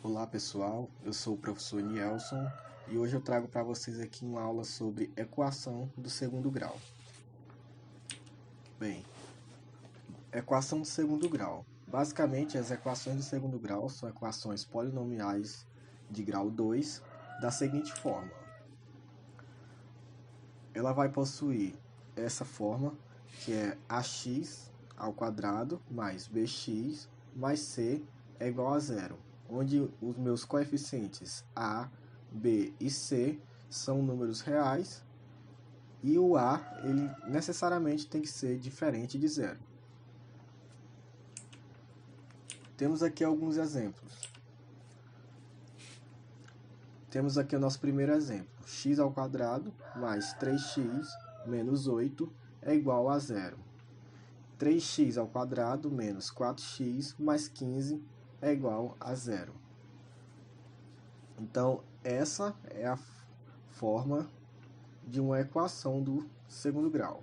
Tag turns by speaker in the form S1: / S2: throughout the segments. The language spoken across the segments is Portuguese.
S1: Olá pessoal, eu sou o professor Nielson e hoje eu trago para vocês aqui uma aula sobre equação do segundo grau. Bem, equação do segundo grau. Basicamente, as equações do segundo grau são equações polinomiais de grau 2 da seguinte forma. Ela vai possuir essa forma, que é ax ao quadrado mais bx mais c é igual a zero, onde os meus coeficientes a, b e c são números reais e o a ele necessariamente tem que ser diferente de zero. Temos aqui alguns exemplos. Temos aqui o nosso primeiro exemplo. X ao quadrado mais 3x menos 8 é igual a zero. 3x ao quadrado menos 4x mais 15 é igual a zero. Então, essa é a forma de uma equação do segundo grau.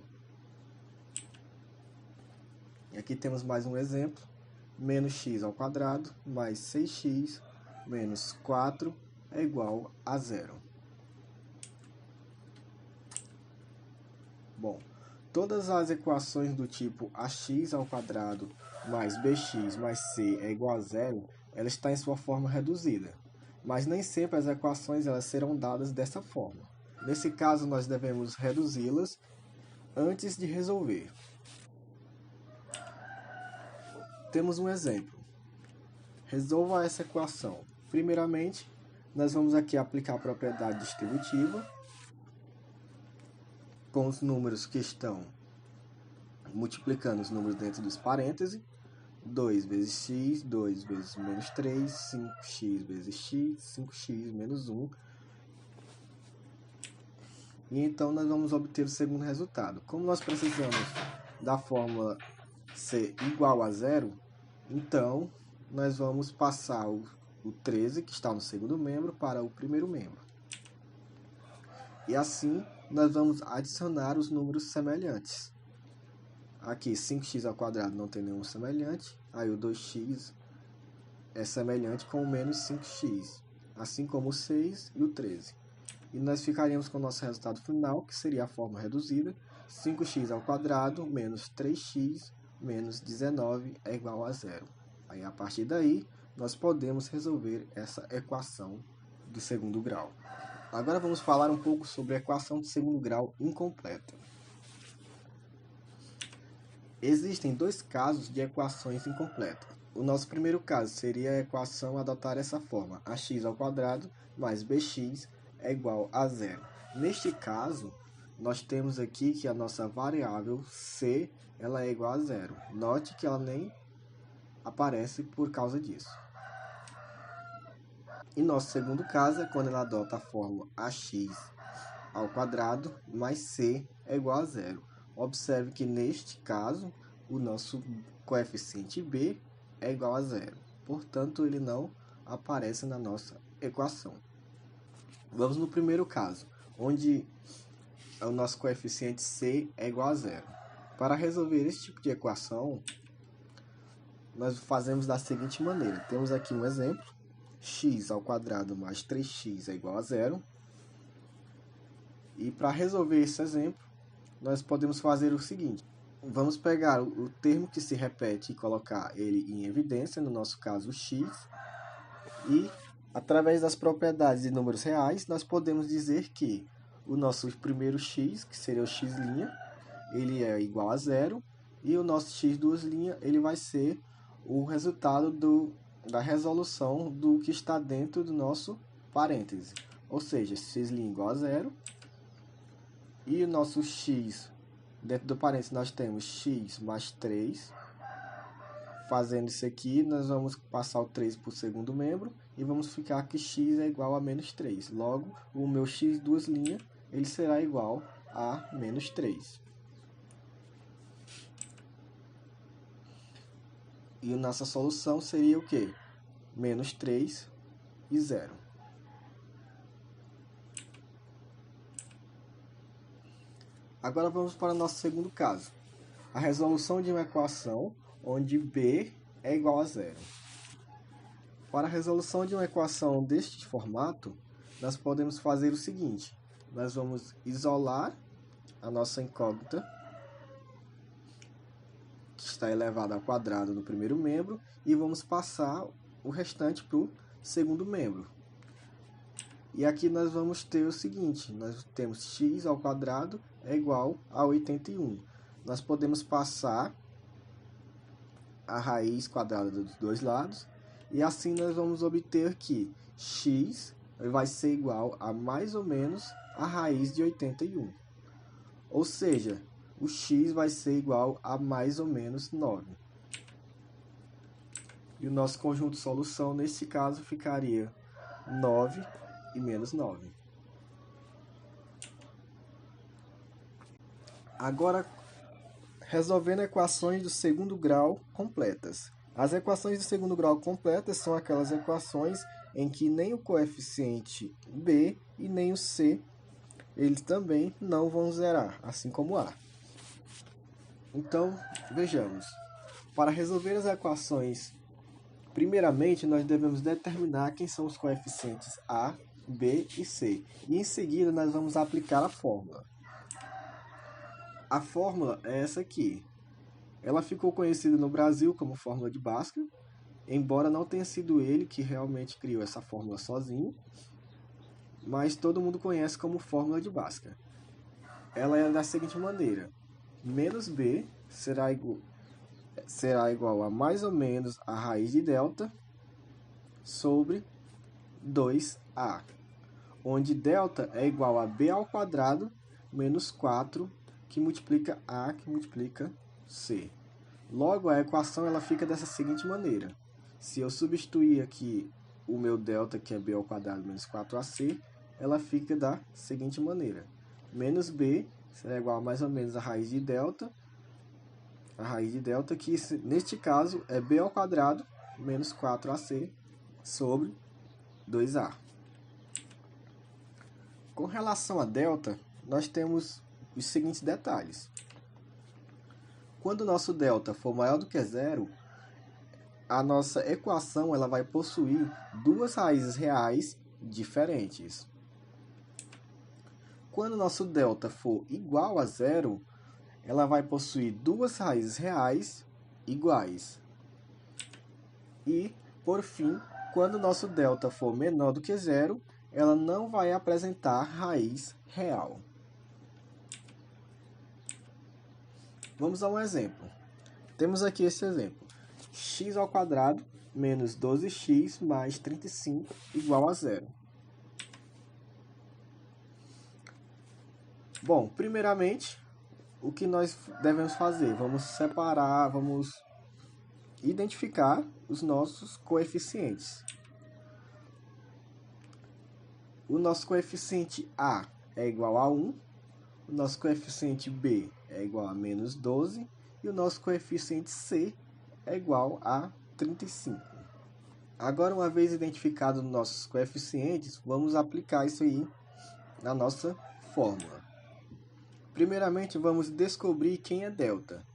S1: E aqui temos mais um exemplo. Menos x ao quadrado mais 6x menos 4 é igual a zero. Bom, todas as equações do tipo ax ao quadrado mais bx mais c é igual a zero, ela está em sua forma reduzida. Mas nem sempre as equações elas serão dadas dessa forma. Nesse caso, nós devemos reduzi-las antes de resolver. Temos um exemplo. Resolva essa equação. Primeiramente, nós vamos aqui aplicar a propriedade distributiva com os números que estão multiplicando os números dentro dos parênteses. 2 vezes x, 2 vezes menos 3, 5x vezes x, 5x menos 1. E então nós vamos obter o segundo resultado. Como nós precisamos da fórmula ser igual a zero, então nós vamos passar o 13, que está no segundo membro, para o primeiro membro. E assim nós vamos adicionar os números semelhantes. Aqui 5x ao quadrado não tem nenhum semelhante, aí o 2x é semelhante com o menos 5x, assim como o 6 e o 13. E nós ficaríamos com o nosso resultado final, que seria a forma reduzida, 5x ao quadrado menos 3x menos 19 é igual a zero. Aí, a partir daí, nós podemos resolver essa equação do segundo grau. Agora vamos falar um pouco sobre a equação do segundo grau incompleta. Existem dois casos de equações incompletas. O nosso primeiro caso seria a equação adotar essa forma, ax ao quadrado mais bx é igual a zero. Neste caso, nós temos aqui que a nossa variável c ela é igual a zero. Note que ela nem aparece por causa disso. E nosso segundo caso é quando ela adota a fórmula ax ao quadrado mais c é igual a zero. Observe que neste caso, o nosso coeficiente b é igual a zero. Portanto, ele não aparece na nossa equação. Vamos no primeiro caso, onde o nosso coeficiente c é igual a zero. Para resolver esse tipo de equação, nós fazemos da seguinte maneira. Temos aqui um exemplo. X ao quadrado mais 3x é igual a zero. E para resolver esse exemplo, nós podemos fazer o seguinte. Vamos pegar o termo que se repete e colocar ele em evidência, no nosso caso o x, e através das propriedades de números reais, nós podemos dizer que o nosso primeiro x, que seria o x', ele é igual a zero, e o nosso x duas linhas, ele vai ser o resultado da resolução do que está dentro do nosso parêntese. Ou seja, x' igual a zero, e o nosso x, dentro do parênteses nós temos x mais 3. Fazendo isso aqui, nós vamos passar o 3 para o segundo membro e vamos ficar que x é igual a menos 3. Logo, o meu x duas linhas, ele será igual a menos 3. E a nossa solução seria o quê? Menos 3 e 0. Agora vamos para o nosso segundo caso. A resolução de uma equação onde b é igual a zero. Para a resolução de uma equação deste formato, nós podemos fazer o seguinte: nós vamos isolar a nossa incógnita, que está elevada ao quadrado no primeiro membro, e vamos passar o restante para o segundo membro. E aqui nós vamos ter o seguinte: nós temos x ao quadrado é igual a 81. Nós podemos passar a raiz quadrada dos dois lados, e assim nós vamos obter que x vai ser igual a mais ou menos a raiz de 81. Ou seja, o x vai ser igual a mais ou menos 9. E o nosso conjunto de solução, nesse caso, ficaria 9 e menos 9. Agora, resolvendo equações do segundo grau completas. As equações do segundo grau completas são aquelas equações em que nem o coeficiente b e nem o c, eles também não vão zerar, assim como a. Então, vejamos. Para resolver as equações, primeiramente nós devemos determinar quem são os coeficientes a, b e c. E em seguida nós vamos aplicar a fórmula. A fórmula é essa aqui. Ela ficou conhecida no Brasil como fórmula de Bhaskara, embora não tenha sido ele que realmente criou essa fórmula sozinho, mas todo mundo conhece como fórmula de Bhaskara. Ela é da seguinte maneira: menos b será igual a mais ou menos a raiz de delta sobre 2a, onde delta é igual a b ao quadrado menos 4, que multiplica a, que multiplica c. Logo, a equação ela fica dessa seguinte maneira: se eu substituir aqui o meu delta, que é b ao quadrado menos 4ac, ela fica da seguinte maneira: menos b será igual a mais ou menos a raiz de delta, que neste caso é b ao quadrado menos 4ac sobre 2a. Com relação a delta, nós temos os seguintes detalhes. Quando o nosso delta for maior do que zero, a nossa equação ela vai possuir duas raízes reais diferentes. Quando o nosso delta for igual a zero, ela vai possuir duas raízes reais iguais. E, por fim, quando o nosso delta for menor do que zero, ela não vai apresentar raiz real. Vamos a um exemplo. Temos aqui esse exemplo: x ao quadrado menos 12x mais 35 igual a zero. Bom, primeiramente, o que nós devemos fazer? Vamos separar, vamos identificar os nossos coeficientes. O nosso coeficiente a é igual a 1, o nosso coeficiente b é igual a menos 12 e o nosso coeficiente c é igual a 35. Agora, uma vez identificados os nossos coeficientes, vamos aplicar isso aí na nossa fórmula. Primeiramente, vamos descobrir quem é delta.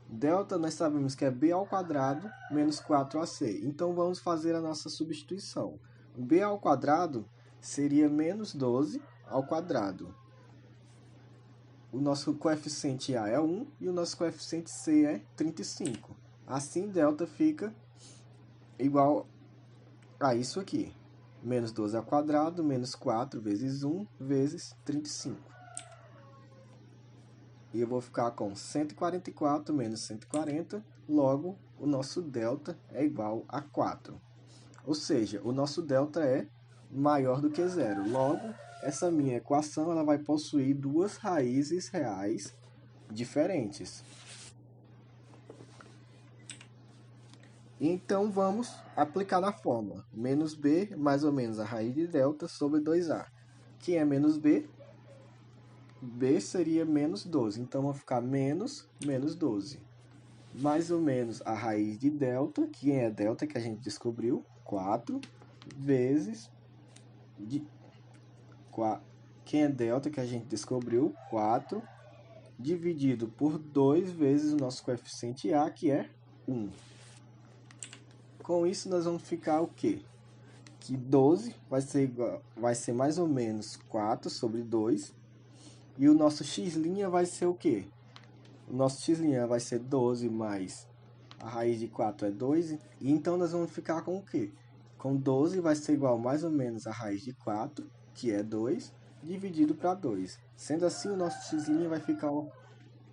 S1: Delta nós sabemos que é b ao quadrado menos 4ac. Então, vamos fazer a nossa substituição. B ao quadrado seria menos 12 ao quadrado. O nosso coeficiente a é 1 e o nosso coeficiente c é 35. Assim, delta fica igual a isso aqui. Menos 12 ao quadrado, menos 4 vezes 1 vezes 35. E eu vou ficar com 144 menos 140, logo o nosso delta é igual a 4. Ou seja, o nosso delta é maior do que zero. Logo, essa minha equação ela vai possuir duas raízes reais diferentes. Então, vamos aplicar na fórmula. Menos b mais ou menos a raiz de delta sobre 2a. Que é menos b? B seria menos 12. Então, vai ficar menos 12. Mais ou menos a raiz de delta, que é delta que a gente descobriu, 4, vezes... Quem é delta que a gente descobriu? 4, dividido por 2 vezes o nosso coeficiente a, que é 1. Com isso, nós vamos ficar o quê? que 12 vai ser mais ou menos 4 sobre 2. E o nosso x' vai ser o quê? O nosso x' vai ser 12 mais a raiz de 4 é 2. E então nós vamos ficar com o quê? Com 12 vai ser igual mais ou menos a raiz de 4, que é 2, dividido para 2. Sendo assim, o nosso x' vai ficar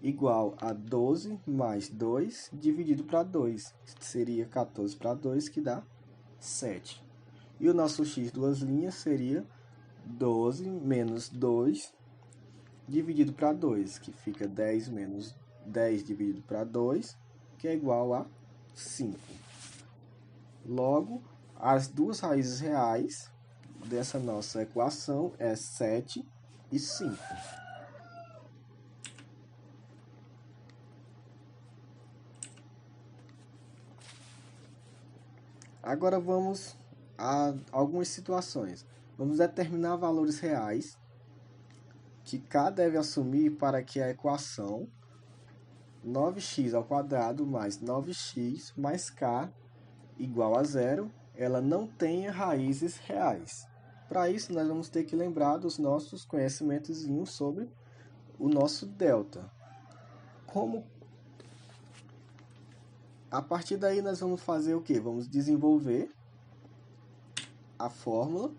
S1: igual a 12 mais 2 dividido para 2. Seria 14 para 2, que dá 7. E o nosso x duas linhas seria 12 menos 2 dividido para 2, que fica 10 menos 10 dividido para 2, que é igual a 5. Logo, as duas raízes reais dessa nossa equação é 7 e 5. Agora vamos a algumas situações. Vamos determinar valores reais que K deve assumir para que a equação 9x ao quadrado mais 9x mais K igual a zero, ela não tenha raízes reais. Para isso, nós vamos ter que lembrar dos nossos conhecimentos sobre o nosso delta. A partir daí, nós vamos fazer o quê? Vamos desenvolver a fórmula.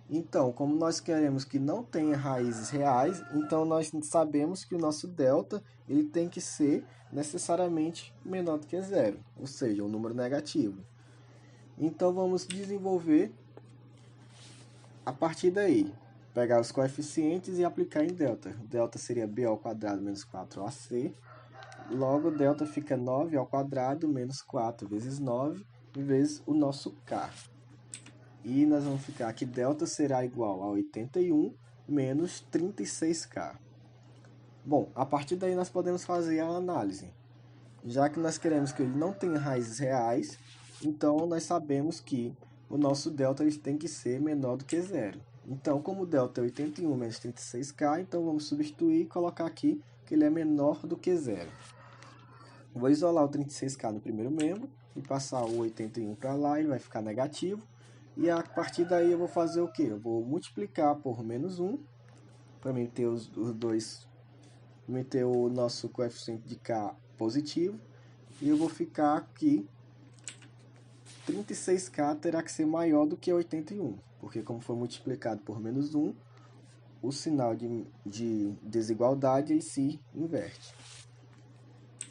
S1: Então, como nós queremos que não tenha raízes reais, então nós sabemos que o nosso delta ele tem que ser necessariamente menor do que zero, ou seja, um número negativo. Então, vamos desenvolver a partir daí. Pegar os coeficientes e aplicar em delta. Delta seria b ao quadrado menos 4ac. Logo, delta fica 9 ao quadrado menos 4 vezes 9 vezes o nosso k. E nós vamos ficar que delta será igual a 81 menos 36k. Bom, a partir daí nós podemos fazer a análise. Já que nós queremos que ele não tenha raízes reais, então nós sabemos que o nosso delta ele tem que ser menor do que zero. Então, como o delta é 81 menos 36k, então vamos substituir e colocar aqui que ele é menor do que zero. Vou isolar o 36k no primeiro membro e passar o 81 para lá, ele vai ficar negativo. E a partir daí eu vou fazer o quê? Eu vou multiplicar por menos 1, para mim ter os dois, meter o nosso coeficiente de k positivo. E eu vou ficar aqui, 36k terá que ser maior do que 81, porque como foi multiplicado por menos 1, o sinal de desigualdade ele se inverte.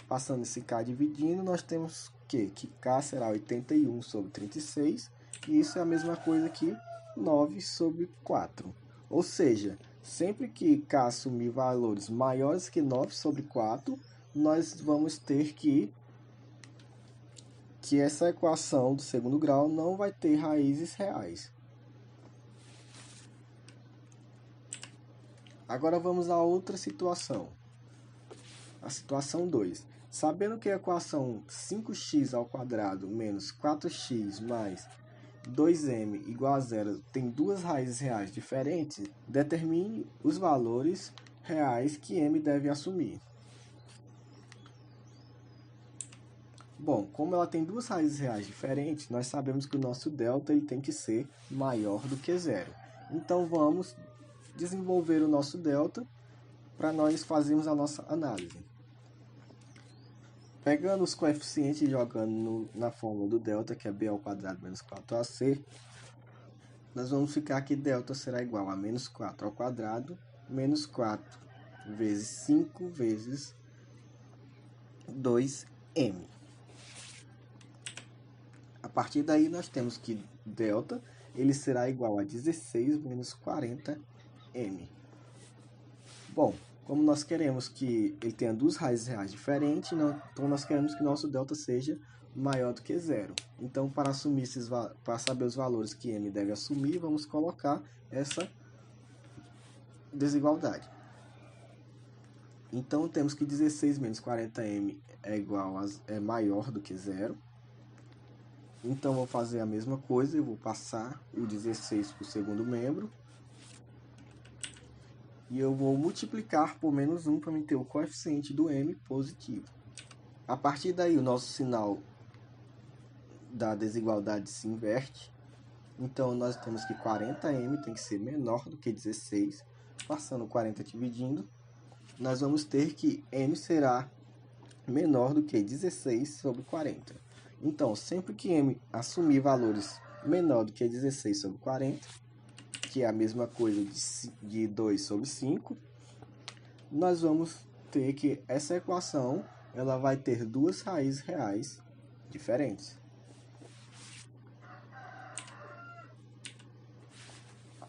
S1: Passando esse k dividindo, nós temos que k será 81 sobre 36, e isso é a mesma coisa que 9 sobre 4. Ou seja, sempre que k assumir valores maiores que 9 sobre 4, nós vamos ter que essa equação do segundo grau não vai ter raízes reais. Agora vamos a outra situação. A situação 2. Sabendo que a equação 5x ao quadrado menos 4x mais 2m igual a zero tem duas raízes reais diferentes, determine os valores reais que m deve assumir. Bom, como ela tem duas raízes reais diferentes, nós sabemos que o nosso delta ele tem que ser maior do que zero. Então vamos desenvolver o nosso delta para nós fazermos a nossa análise. Pegando os coeficientes e jogando na fórmula do delta, que é b ao quadrado menos 4ac, nós vamos ficar que delta será igual a menos 4 ao quadrado menos 4 vezes 5 vezes 2m. A partir daí nós temos que delta ele será igual a 16 menos 40m. Bom, como nós queremos que ele tenha duas raízes reais diferentes, então nós queremos que nosso delta seja maior do que zero. Então, para saber os valores que m deve assumir, vamos colocar essa desigualdade. Então, temos que 16 menos 40m é maior do que zero. Então, vou fazer a mesma coisa, eu vou passar o 16 para o segundo membro. E eu vou multiplicar por menos 1 para me ter o coeficiente do m positivo. A partir daí, o nosso sinal da desigualdade se inverte. Então, nós temos que 40m tem que ser menor do que 16. Passando 40 dividindo, nós vamos ter que m será menor do que 16 sobre 40. Então, sempre que m assumir valores menor do que 16 sobre 40, que é a mesma coisa de 2 sobre 5, nós vamos ter que essa equação ela vai ter duas raízes reais diferentes.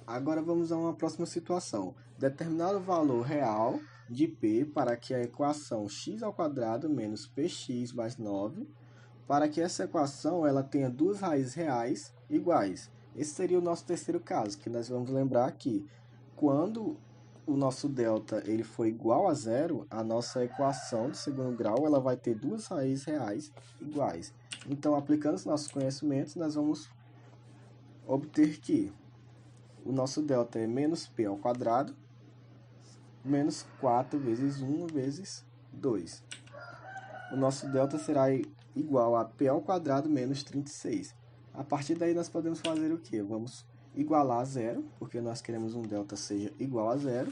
S1: Agora vamos a uma próxima situação. Determinar o valor real de P para que a equação x² menos px mais 9, para que essa equação ela tenha duas raízes reais iguais. Esse seria o nosso terceiro caso, que nós vamos lembrar que quando o nosso delta ele for igual a zero, a nossa equação de segundo grau ela vai ter duas raízes reais iguais. Então, aplicando os nossos conhecimentos, nós vamos obter que o nosso delta é menos p ao quadrado, menos 4 vezes 1 vezes 2. O nosso delta será igual a p ao quadrado menos 36. A partir daí nós podemos fazer o quê? Vamos igualar a zero, porque nós queremos um delta seja igual a zero.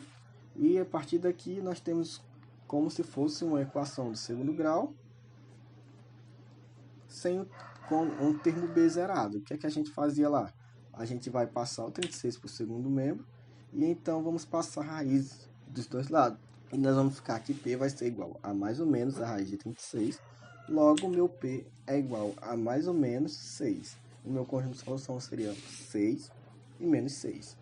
S1: E a partir daqui nós temos como se fosse uma equação de segundo grau, com um termo b zerado. O que é que a gente fazia lá? A gente vai passar o 36 para o segundo membro, e então vamos passar a raiz dos dois lados. E nós vamos ficar que P vai ser igual a mais ou menos a raiz de 36, logo o meu P é igual a mais ou menos 6. O meu conjunto de solução seria 6 e menos 6.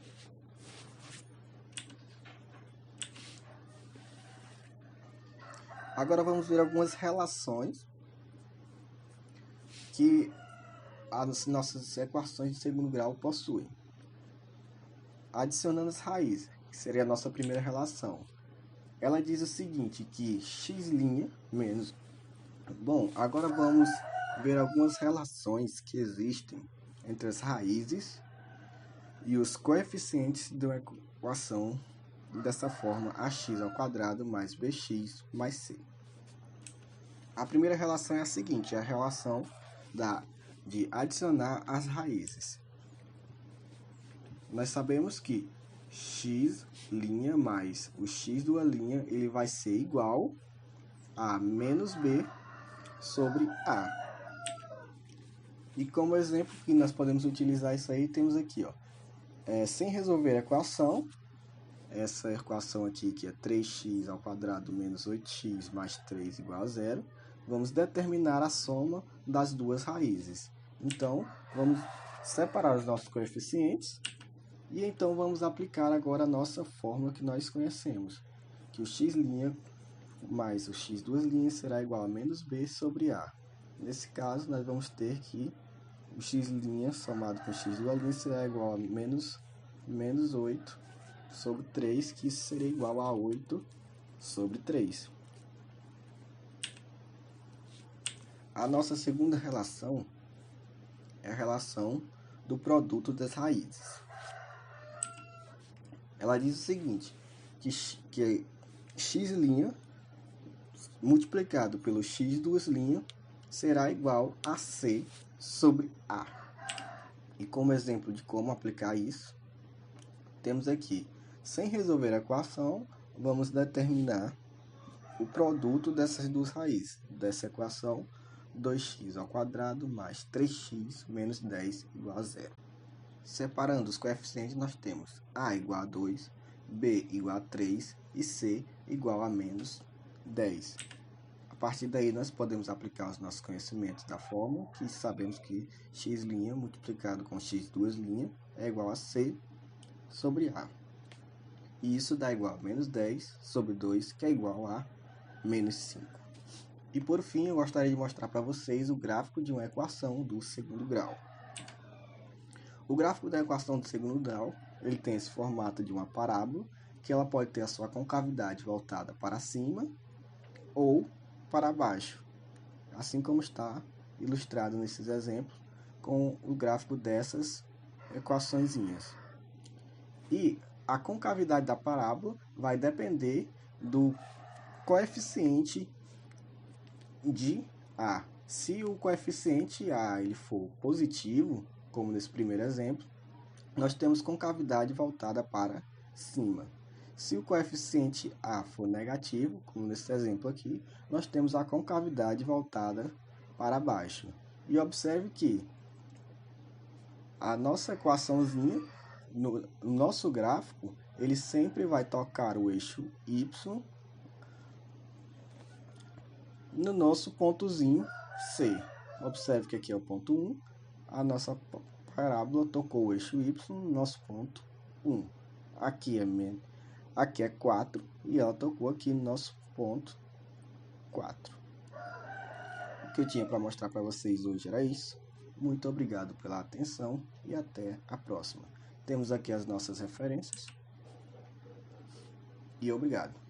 S1: Agora vamos ver algumas relações que as nossas equações de segundo grau possuem. Adicionando as raízes, que seria a nossa primeira relação. Ela diz o seguinte, que x' menos... Bom, agora vamos ver algumas relações que existem entre as raízes e os coeficientes de uma equação dessa forma, ax² mais bx mais c. A primeira relação é a seguinte, é a relação de adicionar as raízes. Nós sabemos que x' mais o x' ele vai ser igual a menos b sobre a. E como exemplo que nós podemos utilizar isso aí, temos aqui, ó, sem resolver a equação, essa equação aqui que é 3x² menos 8x mais 3 igual a 0, vamos determinar a soma das duas raízes. Então, vamos separar os nossos coeficientes e então vamos aplicar agora a nossa fórmula que nós conhecemos, que o x' mais o x' será igual a menos b sobre a. Nesse caso, nós vamos ter que o x' somado com o x' será igual a menos 8 sobre 3, que isso seria igual a 8 sobre 3. A nossa segunda relação é a relação do produto das raízes. Ela diz o seguinte, que x' multiplicado pelo x' será igual a c sobre a. E como exemplo de como aplicar isso, temos aqui, sem resolver a equação, vamos determinar o produto dessas duas raízes. Dessa equação, 2x² mais 3x menos 10 igual a 0. Separando os coeficientes, nós temos a igual a 2, b igual a 3 e c igual a menos 10. A partir daí, nós podemos aplicar os nossos conhecimentos da fórmula, que sabemos que x' multiplicado com x' é igual a c sobre a. E isso dá igual a menos 10 sobre 2, que é igual a menos 5. E por fim, eu gostaria de mostrar para vocês o gráfico de uma equação do segundo grau. O gráfico da equação do segundo grau, ele tem esse formato de uma parábola, que ela pode ter a sua concavidade voltada para cima ou para baixo, assim como está ilustrado nesses exemplos com o gráfico dessas equaçõezinhas. E a concavidade da parábola vai depender do coeficiente de A. Se o coeficiente A ele for positivo, como nesse primeiro exemplo, nós temos concavidade voltada para cima. Se o coeficiente A for negativo, como nesse exemplo aqui, nós temos a concavidade voltada para baixo. E observe que a nossa equaçãozinha, no nosso gráfico, ele sempre vai tocar o eixo Y no nosso pontozinho C. Observe que aqui é o ponto 1, a nossa parábola tocou o eixo Y no nosso ponto 1. Aqui é 4 e ela tocou aqui no nosso ponto 4. O que eu tinha para mostrar para vocês hoje era isso. Muito obrigado pela atenção e até a próxima. Temos aqui as nossas referências. E obrigado.